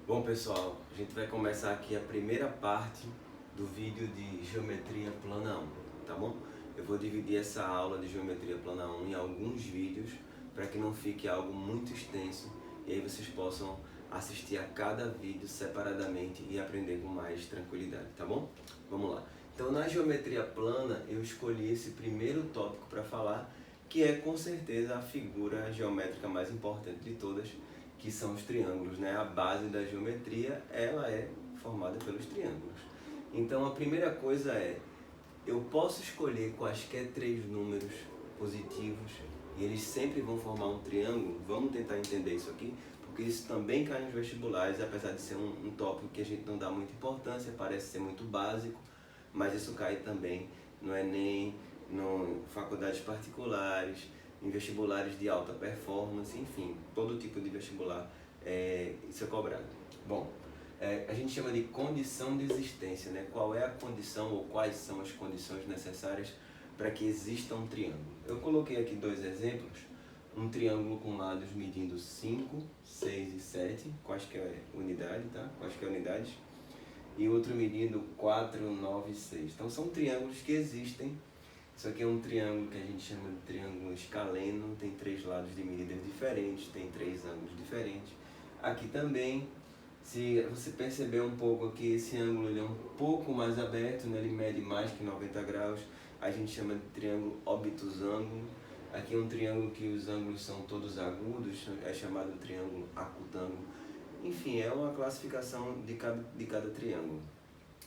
Bom pessoal, a gente vai começar aqui a primeira parte do vídeo de Geometria Plana 1, tá bom? Eu vou dividir essa aula de Geometria Plana 1 em alguns vídeos para que não fique algo muito extenso e aí vocês possam assistir a cada vídeo separadamente e aprender com mais tranquilidade, tá bom? Vamos lá. Então na Geometria Plana eu escolhi esse primeiro tópico para falar, que é com certeza a figura geométrica mais importante de todas, que são os triângulos, né? A base da geometria, ela é formada pelos triângulos. Então a primeira coisa é, eu posso escolher quaisquer três números positivos e eles sempre vão formar um triângulo. Vamos tentar entender isso aqui, porque isso também cai nos vestibulares, apesar de ser um tópico que a gente não dá muita importância, parece ser muito básico, mas isso cai também no Enem, em faculdades particulares, em vestibulares de alta performance, enfim, todo tipo de vestibular, isso é cobrado. Bom, a gente chama de condição de existência, né? Qual é a condição ou quais são as condições necessárias para que exista um triângulo. Eu coloquei aqui dois exemplos, um triângulo com lados medindo 5, 6 e 7, quaisquer unidade, tá? Quaisquer unidades, e outro medindo 4, 9 e 6. Então são triângulos que existem. Isso aqui é um triângulo que a gente chama de triângulo escaleno, tem três lados de medidas diferentes, tem três ângulos diferentes. Aqui também, se você perceber um pouco aqui, esse ângulo ele é um pouco mais aberto, né? Ele mede mais que 90 graus, a gente chama de triângulo obtusângulo. Aqui é um triângulo que os ângulos são todos agudos, é chamado de triângulo acutângulo. Enfim, é uma classificação de cada triângulo.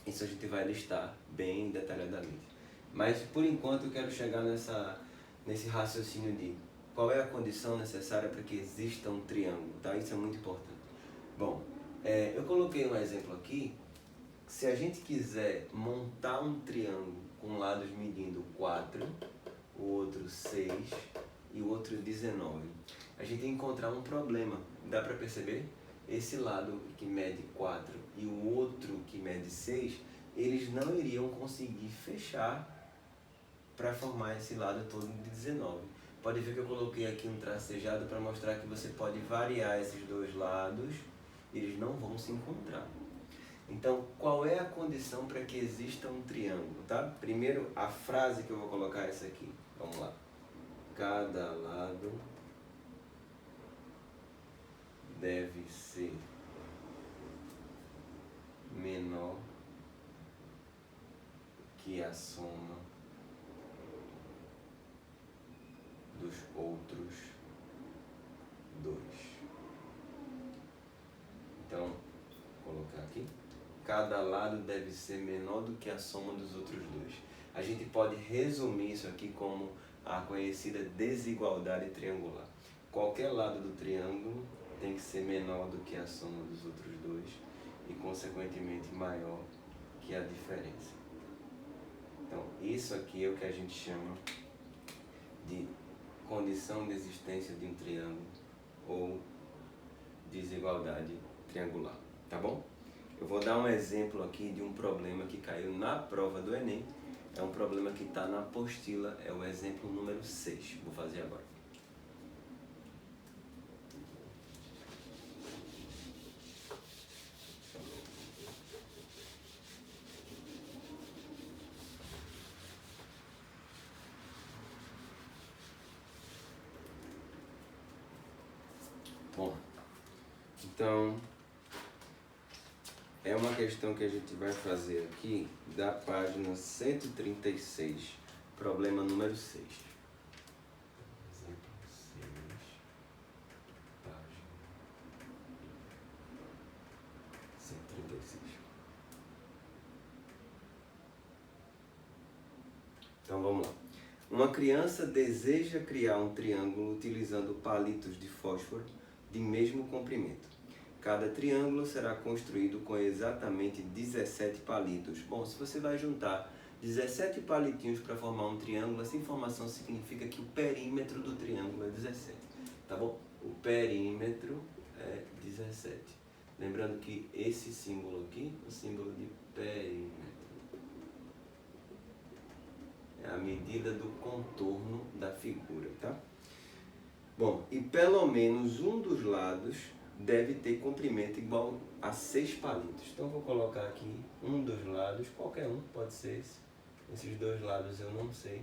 Isso a gente vai listar bem detalhadamente. Mas, por enquanto, eu quero chegar nesse raciocínio de qual é a condição necessária para que exista um triângulo, tá? Isso é muito importante. Bom, eu coloquei um exemplo aqui. Se a gente quiser montar um triângulo com lados medindo 4, o outro 6 e o outro 19, a gente tem que encontrar um problema. Dá para perceber? Esse lado que mede 4 e o outro que mede 6, eles não iriam conseguir fechar para formar esse lado todo de 19. Pode ver que eu coloquei aqui um tracejado para mostrar que você pode variar esses dois lados, eles não vão se encontrar. Então, qual é a condição para que exista um triângulo, tá? Primeiro, a frase que eu vou colocar é essa aqui. Vamos lá. Cada lado deve ser menor que a soma dos outros dois. Então, vou colocar aqui. Cada lado deve ser menor do que a soma dos outros dois. A gente pode resumir isso aqui como a conhecida desigualdade triangular. Qualquer lado do triângulo tem que ser menor do que a soma dos outros dois e, consequentemente, maior que a diferença. Então, isso aqui é o que a gente chama de condição de existência de um triângulo ou desigualdade triangular, tá bom? Eu vou dar um exemplo aqui de um problema que caiu na prova do Enem. É um problema que está na apostila, é o exemplo número 6. Vou fazer agora. Bom, então, é uma questão que a gente vai fazer aqui da página 136, problema número 6. Exemplo 6, página 136. Então vamos lá. Uma criança deseja criar um triângulo utilizando palitos de fósforo de mesmo comprimento. Cada triângulo será construído com exatamente 17 palitos. Bom, se você vai juntar 17 palitinhos para formar um triângulo, essa informação significa que o perímetro do triângulo é 17, tá bom? O perímetro é 17. Lembrando que esse símbolo aqui, o símbolo de perímetro, é a medida do contorno da figura, tá? Bom, e pelo menos um dos lados deve ter comprimento igual a 6 palitos. Então eu vou colocar aqui um dos lados, qualquer um, pode ser esse. Esses dois lados eu não sei.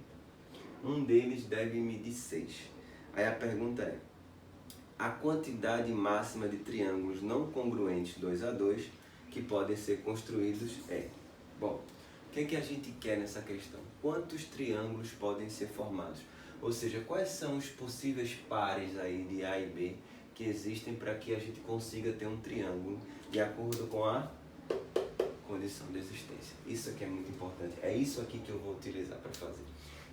Um deles deve medir 6. Aí a pergunta é: a quantidade máxima de triângulos não congruentes 2 a 2 que podem ser construídos é... Bom, o que é que a gente quer nessa questão? Quantos triângulos podem ser formados? Ou seja, quais são os possíveis pares aí de A e B que existem para que a gente consiga ter um triângulo de acordo com a condição de existência. Isso aqui é muito importante. É isso aqui que eu vou utilizar para fazer.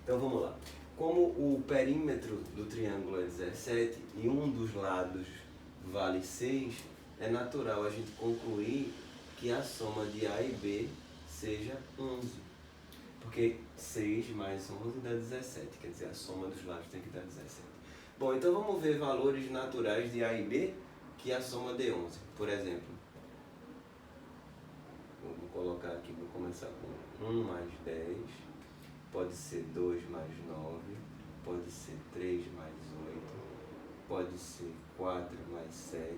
Então vamos lá. Como o perímetro do triângulo é 17 e um dos lados vale 6, é natural a gente concluir que a soma de A e B seja 11. Porque 6 mais 11 dá 17, quer dizer, a soma dos lados tem que dar 17. Bom, então vamos ver valores naturais de A e B que a soma dê 11. Por exemplo, vou colocar aqui, vou começar com 1 mais 10, pode ser 2 mais 9, pode ser 3 mais 8, pode ser 4 mais 7,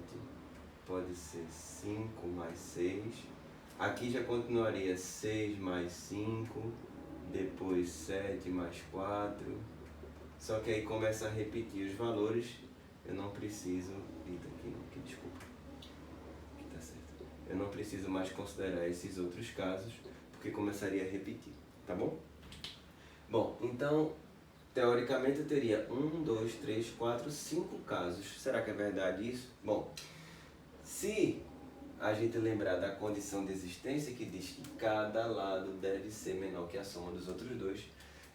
pode ser 5 mais 6. Aqui já continuaria 6 mais 5, depois 7 mais 4. Só que aí começa a repetir os valores. Eu não preciso... Eita, aqui não, aqui, desculpa. Aqui tá certo. Eu não preciso mais considerar esses outros casos, porque começaria a repetir, tá bom? Bom, então, teoricamente eu teria 1, 2, 3, 4, 5 casos. Será que é verdade isso? Bom, se a gente lembrar da condição de existência que diz que cada lado deve ser menor que a soma dos outros dois,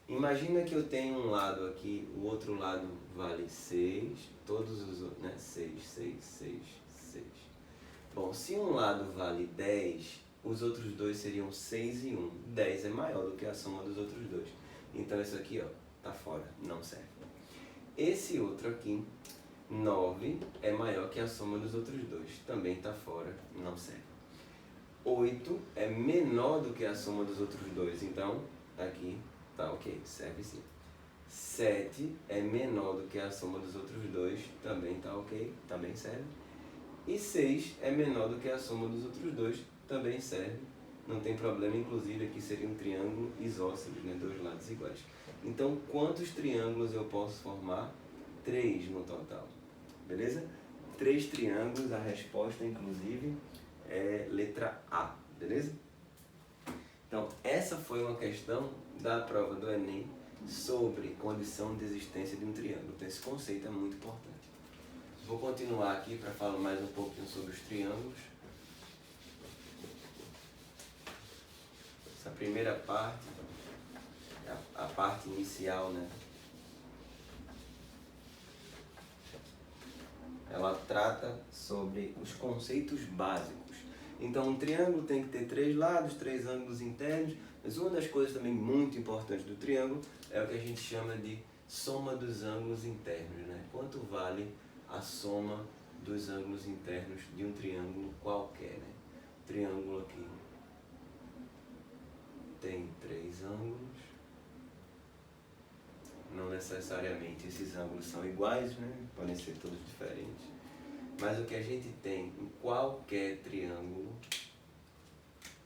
imagina que eu tenho um lado aqui, o outro lado vale 6, todos os outros, né? 6, 6, 6, 6. Bom, se um lado vale 10, os outros dois seriam 6 e 1. 10 é maior do que a soma dos outros dois. Então isso aqui, ó, tá fora, não serve. Esse outro aqui, 9, é maior que a soma dos outros dois, também tá fora, não serve. 8 é menor do que a soma dos outros dois, então aqui tá ok, serve sim. 7 é menor do que a soma dos outros dois, também tá ok, também serve. E 6 é menor do que a soma dos outros dois, também serve. Não tem problema, inclusive aqui seria um triângulo isósceles, né? Dois lados iguais. Então, quantos triângulos eu posso formar? 3 no total, beleza? 3 triângulos, a resposta inclusive é letra A, beleza? Então, essa foi uma questão da prova do Enem sobre condição de existência de um triângulo. Então, esse conceito é muito importante. Vou continuar aqui para falar mais um pouquinho sobre os triângulos. Essa primeira parte, a parte inicial, né? Ela trata sobre os conceitos básicos. Então, um triângulo tem que ter 3 lados, 3 ângulos internos, mas uma das coisas também muito importantes do triângulo é o que a gente chama de soma dos ângulos internos, né? Quanto vale a soma dos ângulos internos de um triângulo qualquer, né? Triângulo aqui tem 3 ângulos, não necessariamente esses ângulos são iguais, né? Podem ser todos diferentes, mas o que a gente tem em qualquer triângulo,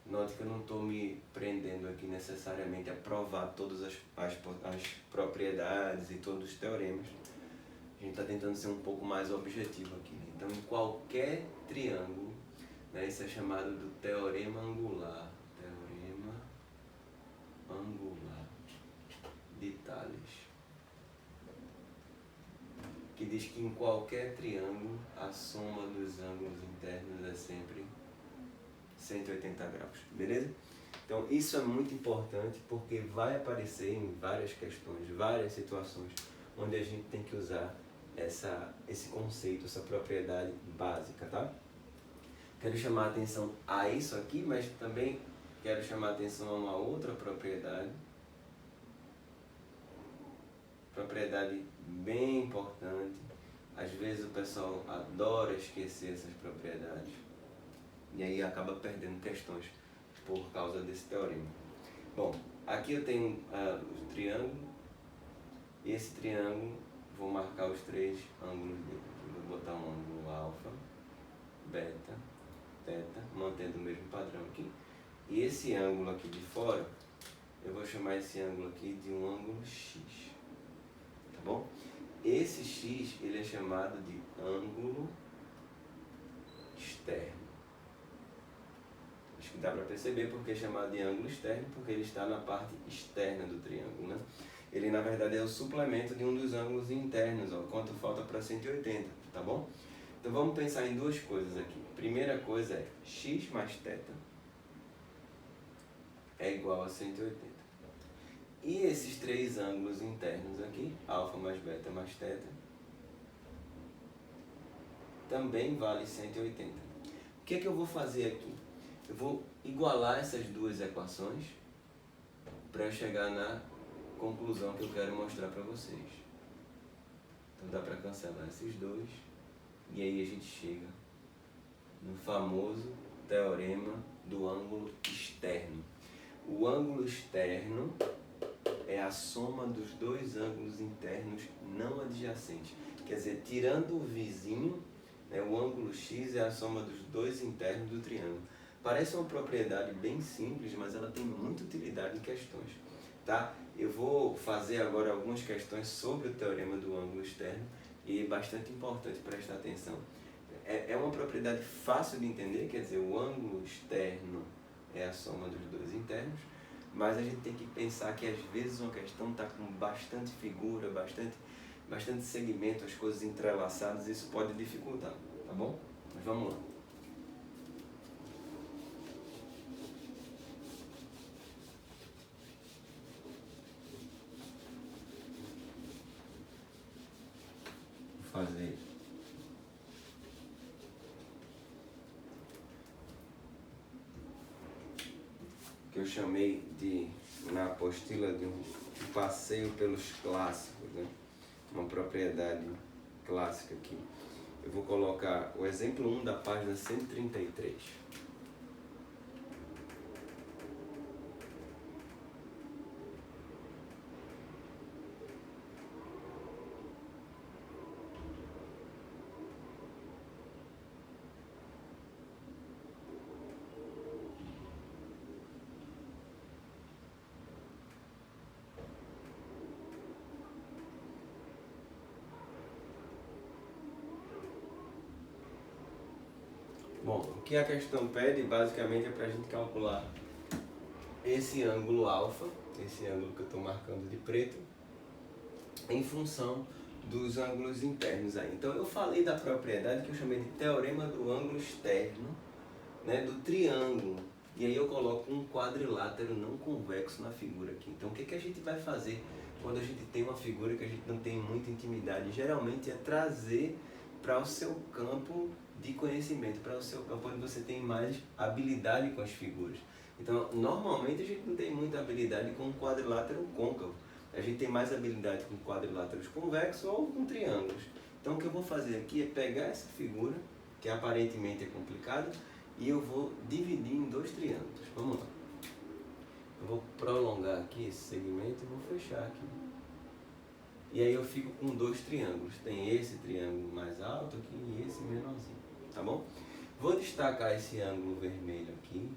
note que eu não estou me prendendo aqui necessariamente a provar todas as propriedades e todos os teoremas, a gente está tentando ser um pouco mais objetivo aqui, né? Então, em qualquer triângulo, né, isso é chamado do teorema angular. Teorema angular de Tales. Que diz que em qualquer triângulo, a soma dos ângulos internos é sempre 180 graus. Beleza? Então, isso é muito importante porque vai aparecer em várias questões, várias situações, onde a gente tem que usar esse conceito, essa propriedade básica, tá? Quero chamar a atenção a isso aqui, mas também quero chamar a atenção a uma outra propriedade. Propriedade bem importante. Às vezes o pessoal adora esquecer essas propriedades e aí acaba perdendo questões por causa desse teorema. Bom, aqui eu tenho o triângulo e esse triângulo, vou marcar os 3 ângulos dele. Vou botar um ângulo alfa, beta, teta, mantendo o mesmo padrão aqui. E esse ângulo aqui de fora, eu vou chamar esse ângulo aqui de um ângulo X, tá bom? Esse X, ele é chamado de ângulo externo. Acho que dá para perceber porque é chamado de ângulo externo, porque ele está na parte externa do triângulo, né? Ele, na verdade, é o suplemento de um dos ângulos internos, ó, quanto falta para 180, tá bom? Então, vamos pensar em duas coisas aqui. Primeira coisa é x mais θ é igual a 180. E esses três ângulos internos aqui, alfa mais beta mais θ, também vale 180. O que é que eu vou fazer aqui? Eu vou igualar essas duas equações para eu chegar na conclusão que eu quero mostrar para vocês. Então dá para cancelar esses dois e aí a gente chega no famoso teorema do ângulo externo. O ângulo externo é a soma dos dois ângulos internos não adjacentes. Quer dizer, tirando o vizinho, né, o ângulo x é a soma dos dois internos do triângulo. Parece uma propriedade bem simples, mas ela tem muita utilidade em questões. Tá? Eu vou fazer agora algumas questões sobre o teorema do ângulo externo e é bastante importante prestar atenção. É uma propriedade fácil de entender, quer dizer, o ângulo externo é a soma dos dois internos, mas a gente tem que pensar que às vezes uma questão está com bastante figura, bastante segmento, as coisas entrelaçadas, isso pode dificultar, tá bom? Mas vamos lá. Vou fazer o que eu chamei de, na apostila, de um passeio pelos clássicos, né? Uma propriedade clássica aqui. Eu vou colocar o exemplo 1 da página 133. Bom, o que a questão pede basicamente é para a gente calcular esse ângulo alfa, esse ângulo que eu estou marcando de preto, em função dos ângulos internos aí. Então eu falei da propriedade que eu chamei de teorema do ângulo externo, né, do triângulo. E aí eu coloco um quadrilátero não convexo na figura aqui. Então o que a gente vai fazer quando a gente tem uma figura que a gente não tem muita intimidade? Geralmente é trazer para o seu campo de conhecimento, para o seu campo onde você tem mais habilidade com as figuras. Então, normalmente a gente não tem muita habilidade com um quadrilátero côncavo. A gente tem mais habilidade com quadriláteros convexos ou com triângulos. Então, o que eu vou fazer aqui é pegar essa figura, que aparentemente é complicada, e eu vou dividir em dois triângulos. Vamos lá. Eu vou prolongar aqui esse segmento e vou fechar aqui. E aí eu fico com dois triângulos. Tem esse triângulo mais alto aqui e esse menorzinho. Tá bom? Vou destacar esse ângulo vermelho aqui.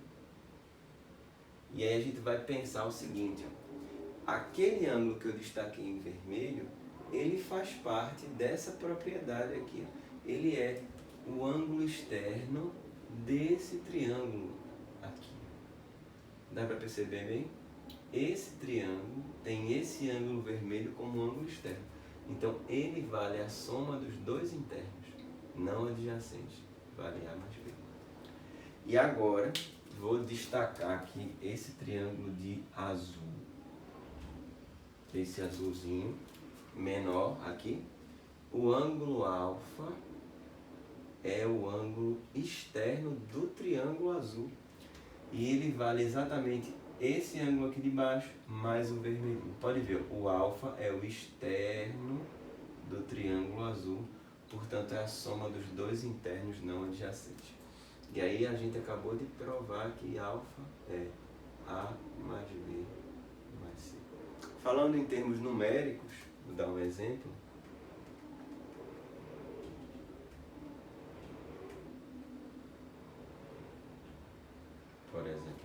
E aí a gente vai pensar o seguinte, ó. Aquele ângulo que eu destaquei em vermelho, ele faz parte dessa propriedade aqui, ó. Ele é o ângulo externo desse triângulo aqui. Dá para perceber bem? Esse triângulo tem esse ângulo vermelho como ângulo externo. Então ele vale a soma dos dois internos, não adjacentes. Vale A mais B. E agora vou destacar aqui esse triângulo de azul. Esse azulzinho menor aqui. O ângulo alfa é o ângulo externo do triângulo azul. E ele vale exatamente esse ângulo aqui de baixo mais o vermelhinho. Pode ver, o alfa é o externo do triângulo azul, portanto é a soma dos dois internos não adjacentes. E aí a gente acabou de provar que alfa é A mais B mais C. Falando em termos numéricos, vou dar um exemplo.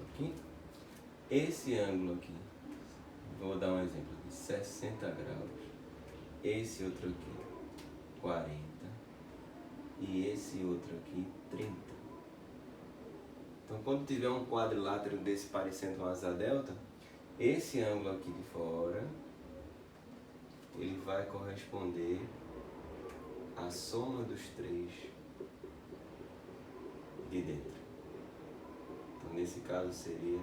aqui. Esse ângulo aqui, vou dar um exemplo aqui, 60 graus. Esse outro aqui, 40. E esse outro aqui, 30. Então, quando tiver um quadrilátero desse parecendo uma asa delta, esse ângulo aqui de fora, ele vai corresponder à soma dos três de dentro. Então, nesse caso, seria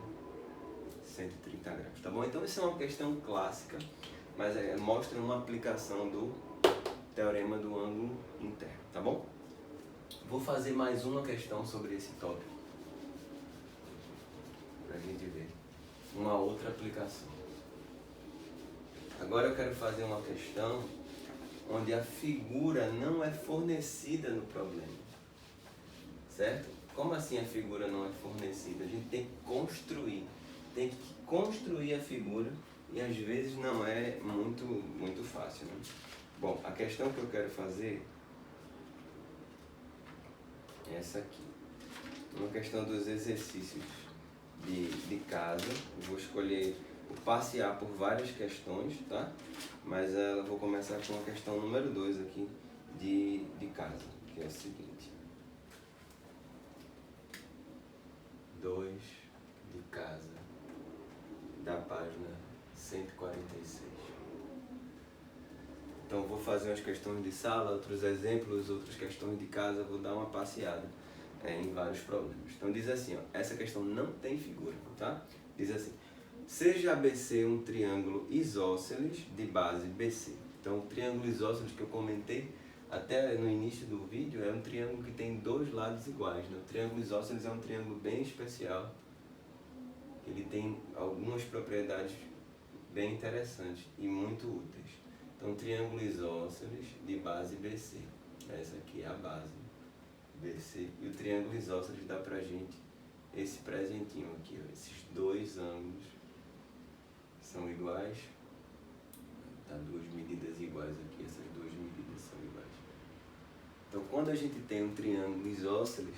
130 graus, tá bom? Então, isso é uma questão clássica, mas mostra uma aplicação do teorema do ângulo interno, tá bom? Vou fazer mais uma questão sobre esse tópico, para a gente ver uma outra aplicação. Agora eu quero fazer uma questão onde a figura não é fornecida no problema, certo? Como assim a figura não é fornecida? A gente tem que construir a figura e às vezes não é muito fácil, né? Bom, a questão que eu quero fazer é essa aqui. Uma questão dos exercícios de casa. Eu vou escolher, vou passear por várias questões, tá? Mas eu vou começar com a questão número 2 aqui de casa, que é o seguinte. 2 de casa, da página 146. Então vou fazer umas questões de sala, outros exemplos, outras questões de casa, vou dar uma passeada em vários problemas. Então diz assim, ó, essa questão não tem figura, tá? Diz assim, seja ABC um triângulo isósceles de base BC. Então o triângulo isósceles que eu comentei até no início do vídeo é um triângulo que tem dois lados iguais, né? O triângulo isósceles é um triângulo bem especial. Ele tem algumas propriedades bem interessantes e muito úteis. Então, triângulo isósceles de base BC. Essa aqui é a base BC. E o triângulo isósceles dá pra gente esse presentinho aqui, ó. Esses dois ângulos são iguais. Tá duas medidas iguais aqui, essas duas medidas são iguais. Então, quando a gente tem um triângulo isósceles,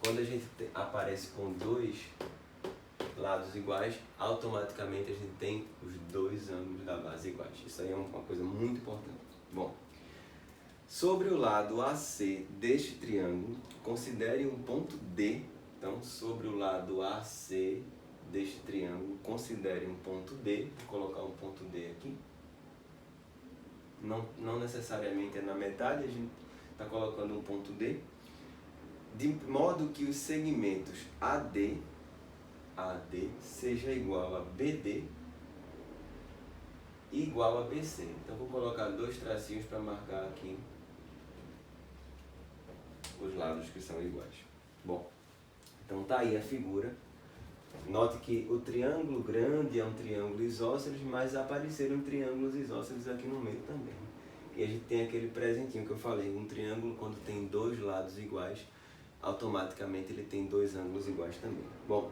quando a gente aparece com dois lados iguais, automaticamente a gente tem os dois ângulos da base iguais. Isso aí é uma coisa muito importante. Bom, sobre o lado AC deste triângulo, considere um ponto D. Então, sobre o lado AC deste triângulo, considere um ponto D. Vou colocar um ponto D aqui. Não necessariamente é na metade, a gente está colocando um ponto D. De modo que os segmentos AD seja igual a BD igual a BC. Então vou colocar dois tracinhos para marcar aqui os lados que são iguais. Bom, então tá aí a figura. Note que o triângulo grande é um triângulo isósceles, mas apareceram triângulos isósceles aqui no meio também. E a gente tem aquele presentinho que eu falei, um triângulo quando tem dois lados iguais, automaticamente ele tem dois ângulos iguais também. Bom,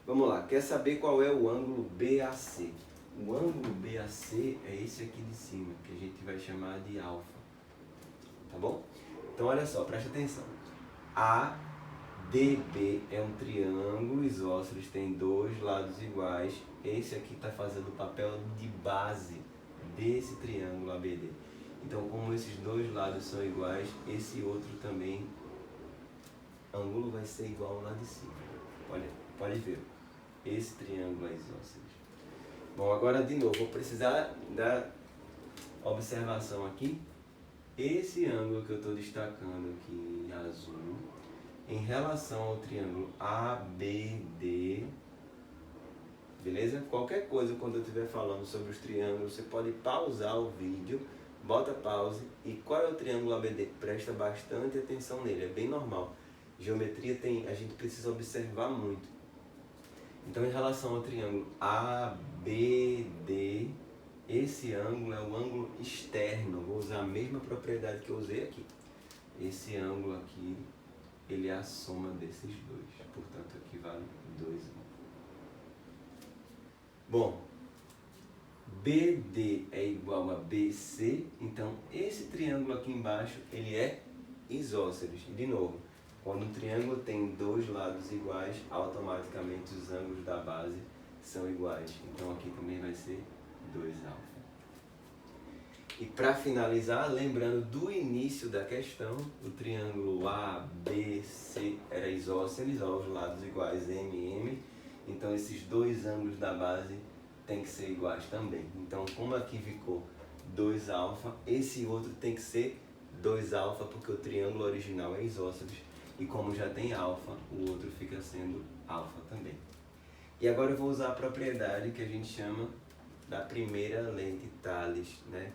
vamos lá, quer saber qual é o ângulo BAC? O ângulo BAC é esse aqui de cima, que a gente vai chamar de alfa. Tá bom? Então olha só, presta atenção. ADB é um triângulo isósceles, tem dois lados iguais. Esse aqui está fazendo o papel de base desse triângulo ABD. Então, como esses dois lados são iguais, esse outro também, ângulo vai ser igual ao lado de cima. Pode ver. Esse triângulo é isósceles. Bom, agora de novo, vou precisar da observação aqui. Esse ângulo que eu estou destacando aqui em azul, em relação ao triângulo ABD, beleza? Qualquer coisa, quando eu estiver falando sobre os triângulos, você pode pausar o vídeo, bota pause, e qual é o triângulo ABD? Presta bastante atenção nele, é bem normal. Geometria a gente precisa observar muito. Então, em relação ao triângulo ABD, esse ângulo é o ângulo externo. Vou usar a mesma propriedade que eu usei aqui. Esse ângulo aqui, ele é a soma desses dois. Portanto, aqui vale 2 ângulos. Bom, BD é igual a BC. Então, esse triângulo aqui embaixo, ele é isósceles. De novo, Quando um triângulo tem dois lados iguais, automaticamente os ângulos da base são iguais. Então aqui também vai ser 2α. E para finalizar, lembrando do início da questão, o triângulo ABC era isósceles, aos lados iguais M. Então esses dois ângulos da base tem que ser iguais também. Então como aqui ficou 2α, esse outro tem que ser 2α, porque o triângulo original é isósceles. E como já tem alfa, o outro fica sendo alfa também. E agora eu vou usar a propriedade que a gente chama da primeira lei de Thales, né?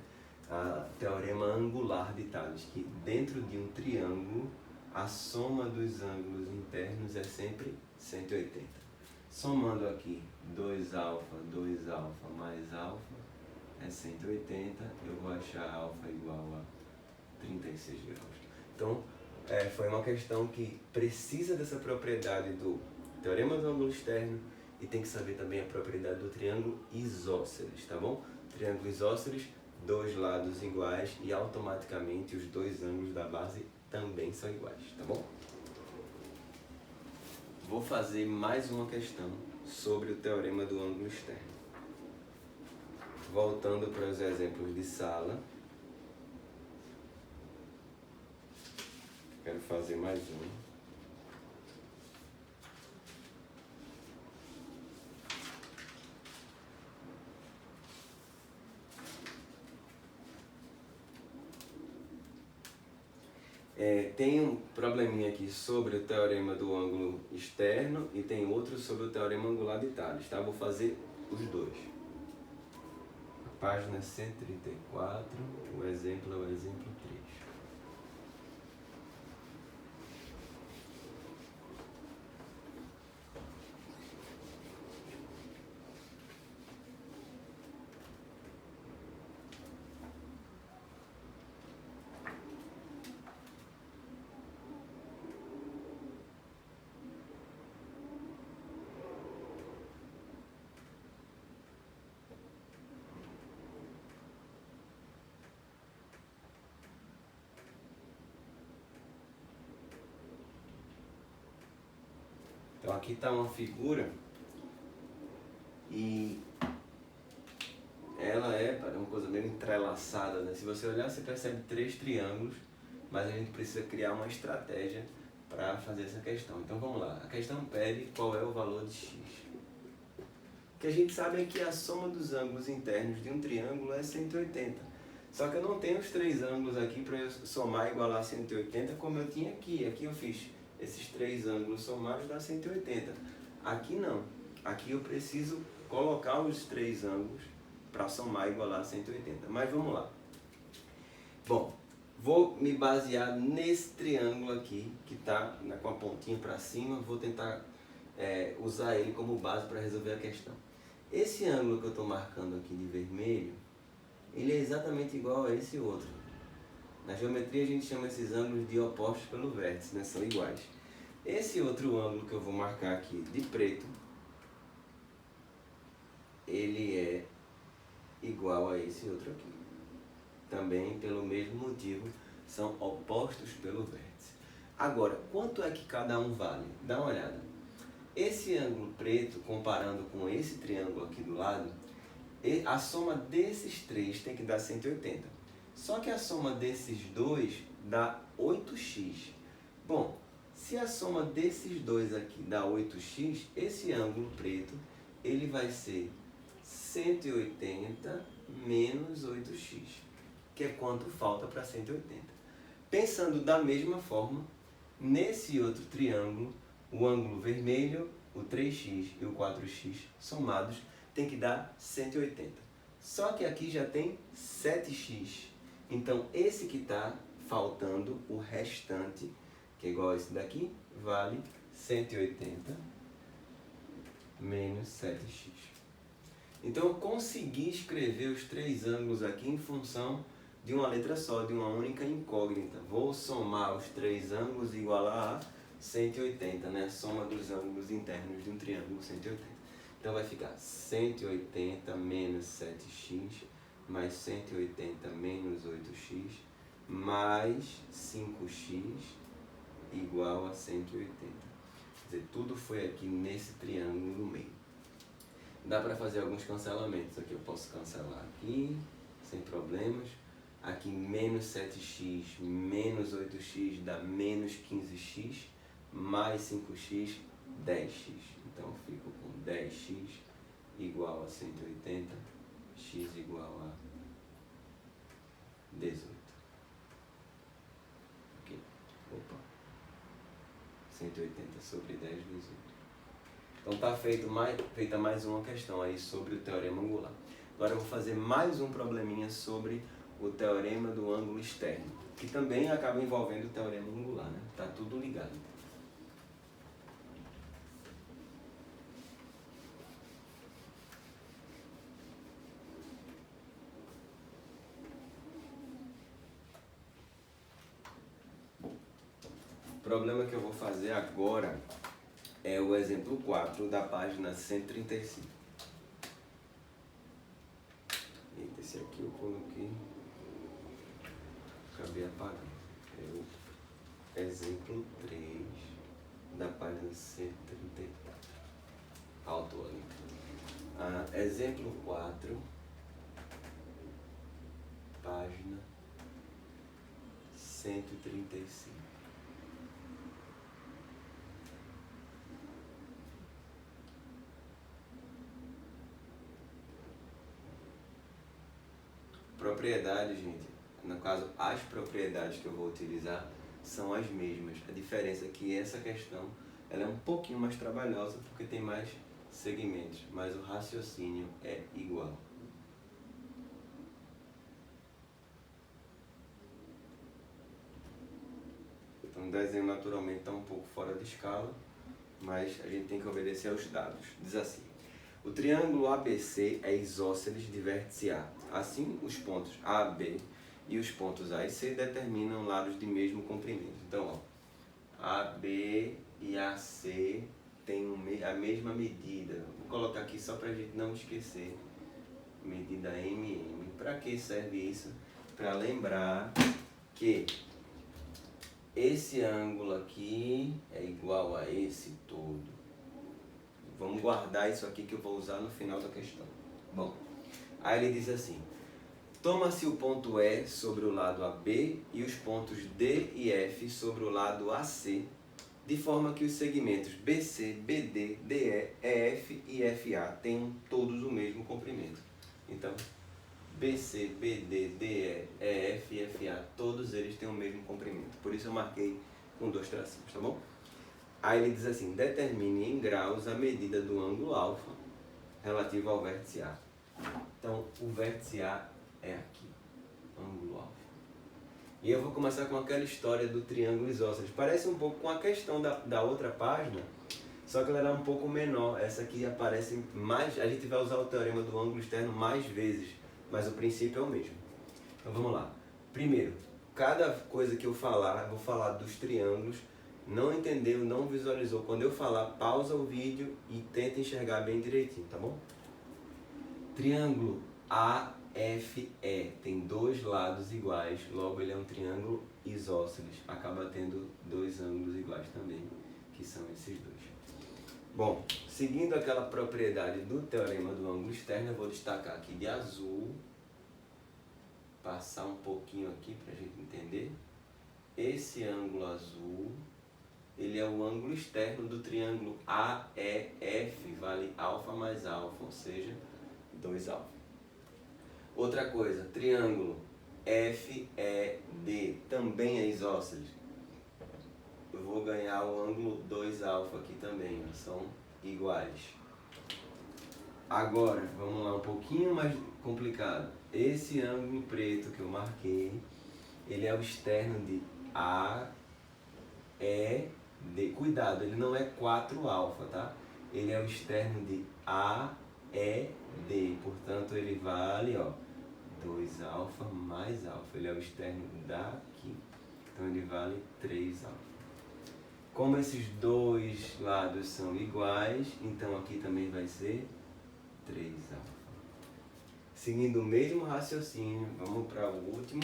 A teorema angular de Thales, que dentro de um triângulo, a soma dos ângulos internos é sempre 180. Somando aqui 2α mais alfa é 180, eu vou achar alfa igual a 36 graus. Então, foi uma questão que precisa dessa propriedade do teorema do ângulo externo e tem que saber também a propriedade do triângulo isósceles, tá bom? Triângulo isósceles, dois lados iguais e automaticamente os dois ângulos da base também são iguais, tá bom? Vou fazer mais uma questão sobre o teorema do ângulo externo. Voltando para os exemplos de sala. Quero fazer mais um. Tem um probleminha aqui sobre o teorema do ângulo externo e tem outro sobre o teorema angular de Thales, tá? Vou fazer os dois. Página 134, o exemplo é o exemplo 3. Então aqui está uma figura e ela é uma coisa meio entrelaçada, né? Se você olhar, você percebe 3 triângulos, mas a gente precisa criar uma estratégia para fazer essa questão. Então vamos lá, a questão pede qual é o valor de x. O que a gente sabe é que a soma dos ângulos internos de um triângulo é 180. Só que eu não tenho os 3 ângulos aqui para eu somar e igualar 180 como eu tinha aqui. Aqui eu fiz esses 3 ângulos somados dá 180. Aqui não. Aqui eu preciso colocar os 3 ângulos para somar e igualar 180. Mas vamos lá. Bom, vou me basear nesse triângulo aqui, que está com a pontinha para cima. Vou tentar usar ele como base para resolver a questão. Esse ângulo que eu estou marcando aqui de vermelho, ele é exatamente igual a esse outro. Na geometria a gente chama esses ângulos de opostos pelo vértice, né? São iguais. Esse outro ângulo que eu vou marcar aqui de preto, ele é igual a esse outro aqui. Também pelo mesmo motivo, são opostos pelo vértice. Agora, quanto é que cada um vale? Dá uma olhada. Esse ângulo preto, comparando com esse triângulo aqui do lado, a soma desses 3 tem que dar 180. Só que a soma desses dois dá 8x. Bom, se a soma desses dois aqui dá 8x, esse ângulo preto ele vai ser 180 menos 8x, que é quanto falta para 180. Pensando da mesma forma, nesse outro triângulo, o ângulo vermelho, o 3x e o 4x somados tem que dar 180. Só que aqui já tem 7x. Então, esse que está faltando, o restante, que é igual a esse daqui, vale 180 menos 7x. Então, eu consegui escrever os 3 ângulos aqui em função de uma letra só, de uma única incógnita. Vou somar os 3 ângulos e igualar a 180, né? A soma dos ângulos internos de um triângulo, 180. Então, vai ficar 180 menos 7x mais 180 menos 8x mais 5x igual a 180. Quer dizer, tudo foi aqui nesse triângulo no meio. Dá para fazer alguns cancelamentos. Aqui eu posso cancelar aqui, sem problemas. Aqui menos 7x menos 8x dá menos 15x, mais 5x, 10x. Então eu fico com 10x igual a 180, x igual a 18. Ok. Opa. 180 sobre 10, 18. Então está feita mais uma questão aí sobre o teorema angular. Agora eu vou fazer mais um probleminha sobre o teorema do ângulo externo, que também acaba envolvendo o teorema angular, né? Tá tudo ligado. O problema que eu vou fazer agora é o exemplo 4 da página 135. Eita, esse aqui eu coloquei, acabei apagando. É o exemplo 3 da página 134. Alto ali. Exemplo 4, página 135. Propriedades, gente, no caso as propriedades que eu vou utilizar são as mesmas. A diferença é que essa questão ela é um pouquinho mais trabalhosa porque tem mais segmentos, mas o raciocínio é igual. Então o desenho naturalmente está um pouco fora de escala, mas a gente tem que obedecer aos dados. Diz assim: o triângulo ABC é isósceles de vértice A. Assim, os pontos A, B e os pontos A e C determinam lados de mesmo comprimento. Então, ó, AB e AC têm a mesma medida. Vou colocar aqui só para a gente não esquecer. Medida MM. Para que serve isso? Para lembrar que esse ângulo aqui é igual a esse todo. Vamos guardar isso aqui que eu vou usar no final da questão. Bom, aí ele diz assim: toma-se o ponto E sobre o lado AB e os pontos D e F sobre o lado AC, de forma que os segmentos BC, BD, DE, EF e FA tenham todos o mesmo comprimento. Então, BC, BD, DE, EF e FA, todos eles têm o mesmo comprimento. Por isso eu marquei com 2 tracinhos, tá bom? Aí ele diz assim: determine em graus a medida do ângulo alfa relativo ao vértice A. Então, o vértice A é aqui, ângulo alfa. E eu vou começar com aquela história do triângulo isósceles. Parece um pouco com a questão da outra página, só que ela era um pouco menor. Essa aqui aparece mais, a gente vai usar o teorema do ângulo externo mais vezes, mas o princípio é o mesmo. Então vamos lá. Primeiro, cada coisa que eu falar, eu vou falar dos triângulos. Não entendeu, não visualizou, quando eu falar, pausa o vídeo e tenta enxergar bem direitinho, tá bom? Triângulo AFE tem 2 lados iguais, logo ele é um triângulo isósceles, acaba tendo 2 ângulos iguais também, que são esses dois. Bom, seguindo aquela propriedade do teorema do ângulo externo, eu vou destacar aqui de azul, passar um pouquinho aqui para a gente entender. Esse ângulo azul, ele é o ângulo externo do triângulo AEF, vale alfa mais alfa, ou seja, 2 alfa. Outra coisa, triângulo FED também é isósceles. Eu vou ganhar o ângulo 2 alfa aqui também, são iguais. Agora, vamos lá, um pouquinho mais complicado. Esse ângulo preto que eu marquei, ele é o externo de AED. Cuidado, ele não é 4 alfa, tá? Ele é o externo de AED, portanto ele vale, ó, 2 alfa mais alfa. Ele é o externo daqui, então ele vale 3 alfa. Como esses dois lados são iguais, então aqui também vai ser 3 alfa. Seguindo o mesmo raciocínio, vamos para o último.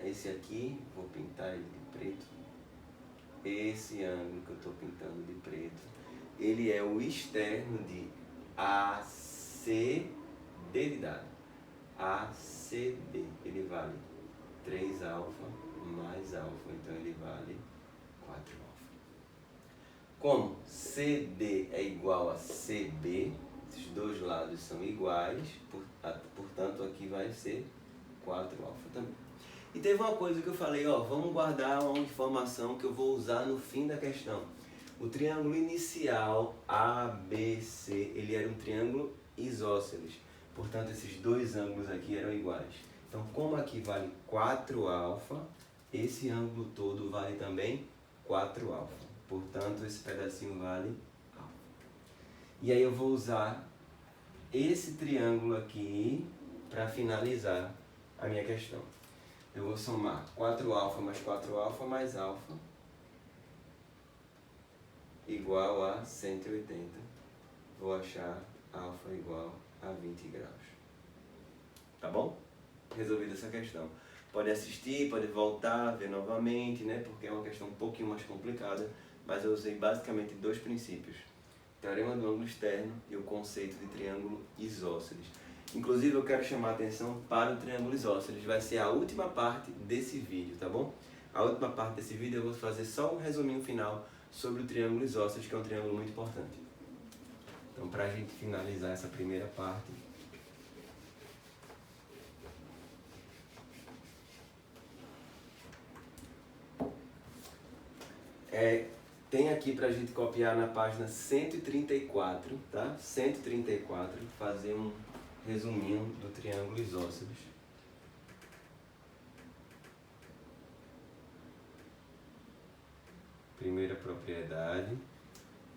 Esse aqui, vou pintar ele de preto. esse ângulo que eu estou pintando de preto, ele é o externo de ACD de dado. ACD, ele vale 3 alfa mais alfa, então ele vale 4 alfa. Como CD é igual a CB, esses dois lados são iguais, portanto aqui vai ser 4 alfa também. E teve uma coisa que eu falei, vamos guardar uma informação que eu vou usar no fim da questão. O triângulo inicial ABC, ele era um triângulo isósceles, portanto esses dois ângulos aqui eram iguais. Então como aqui vale 4 alfa, esse ângulo todo vale também 4 alfa. Portanto, esse pedacinho vale alfa. E aí eu vou usar esse triângulo aqui para finalizar a minha questão. Eu vou somar 4 alfa mais 4 alfa mais alfa igual a 180. Vou achar alfa igual a 20 graus. Tá bom? Resolvida essa questão. Pode assistir, pode voltar, ver novamente, né? Porque é uma questão um pouquinho mais complicada, mas eu usei basicamente dois princípios: o teorema do ângulo externo e o conceito de triângulo isósceles. Inclusive eu quero chamar a atenção para o triângulo isósceles, vai ser a última parte desse vídeo, tá bom? A última parte desse vídeo eu vou fazer só um resuminho final sobre o triângulo isósceles, que é um triângulo muito importante. Então, para a gente finalizar essa primeira parte, tem aqui para a gente copiar na página 134, tá? 134, fazer um resuminho do triângulo isósceles. Primeira propriedade,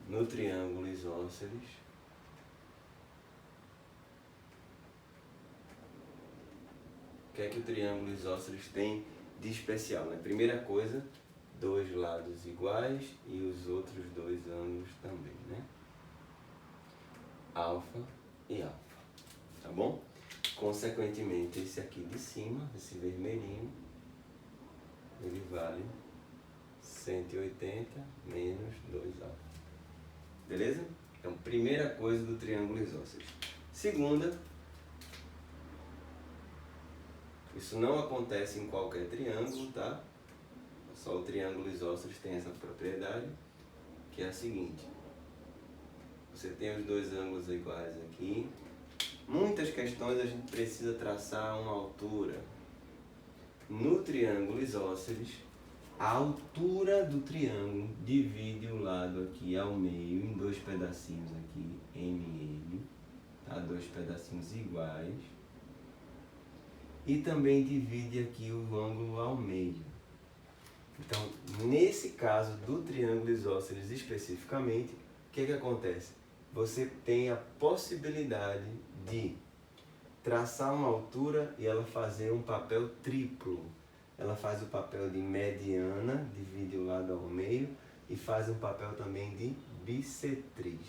no triângulo isósceles, o que é que o triângulo isósceles tem de especial, né? Primeira coisa, dois lados iguais e os outros dois ângulos também, né? Alfa e alfa, tá bom? Consequentemente, esse aqui de cima, esse vermelhinho, ele vale 180 menos 2 alfa. Beleza? Então, primeira coisa do triângulo isósceles. Segunda, isso não acontece em qualquer triângulo, tá? Só o triângulo isósceles tem essa propriedade, que é a seguinte: você tem os dois ângulos iguais aqui. Muitas questões a gente precisa traçar uma altura. No triângulo isósceles, a altura do triângulo divide o lado aqui ao meio em dois pedacinhos aqui, MM, tá? Dois pedacinhos iguais. E também divide aqui o ângulo ao meio. Então, nesse caso do triângulo isósceles especificamente, o que acontece? Você tem a possibilidade de traçar uma altura e ela fazer um papel triplo. Ela faz o papel de mediana, divide o lado ao meio, e faz um papel também de bissetriz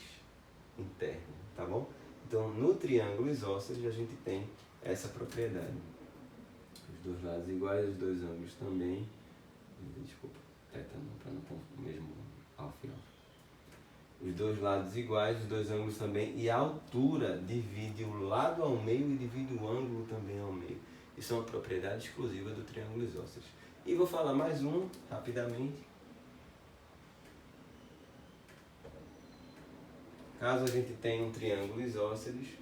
interna, tá bom? Então, no triângulo isósceles a gente tem essa propriedade. Os dois lados iguais, os dois ângulos também. Desculpa, teta não, para não confundir o mesmo alfa e alfa. Os dois lados iguais, os dois ângulos também, e a altura divide o lado ao meio e divide o ângulo também ao meio. Isso é uma propriedade exclusiva do triângulo isósceles. E vou falar mais um, rapidamente. Caso a gente tenha um triângulo isósceles,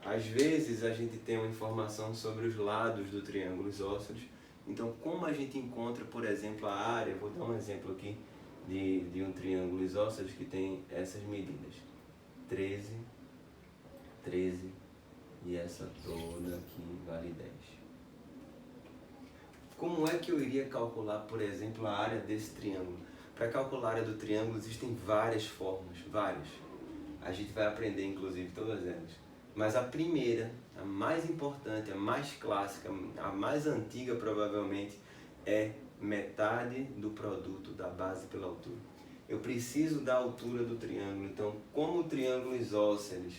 às vezes a gente tem uma informação sobre os lados do triângulo isósceles. Então, como a gente encontra, por exemplo, a área, vou dar um exemplo aqui de um triângulo isósceles que tem essas medidas: 13, 13 e essa toda aqui vale 10. Como é que eu iria calcular, por exemplo, a área desse triângulo? Para calcular a área do triângulo existem várias formas, várias. A gente vai aprender, inclusive, todas elas. Mas a primeira, a mais importante, a mais clássica, a mais antiga provavelmente, é metade do produto da base pela altura. Eu preciso da altura do triângulo. Então, como o triângulo isósceles,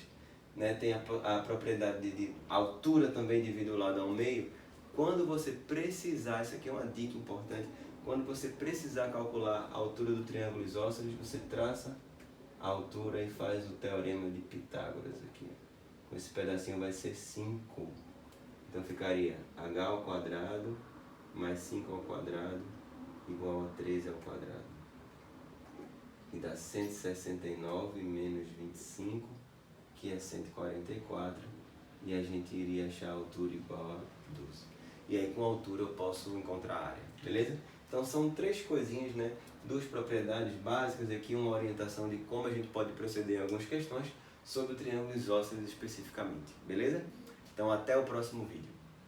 né, tem a propriedade de altura também divide o lado ao meio, Quando você precisar, isso aqui é uma dica importante, quando você precisar calcular a altura do triângulo isósceles, você traça a altura e faz o teorema de Pitágoras aqui. Com esse pedacinho vai ser 5. Então ficaria h ao quadrado mais 5 ao quadrado igual a 13 ao quadrado. E dá 169 menos 25, que é 144. E a gente iria achar a altura igual a 12. E aí com a altura eu posso encontrar a área, beleza? Então são 3 coisinhas, né? 2 propriedades básicas e aqui uma orientação de como a gente pode proceder em algumas questões sobre o triângulo isósceles especificamente, beleza? Então até o próximo vídeo.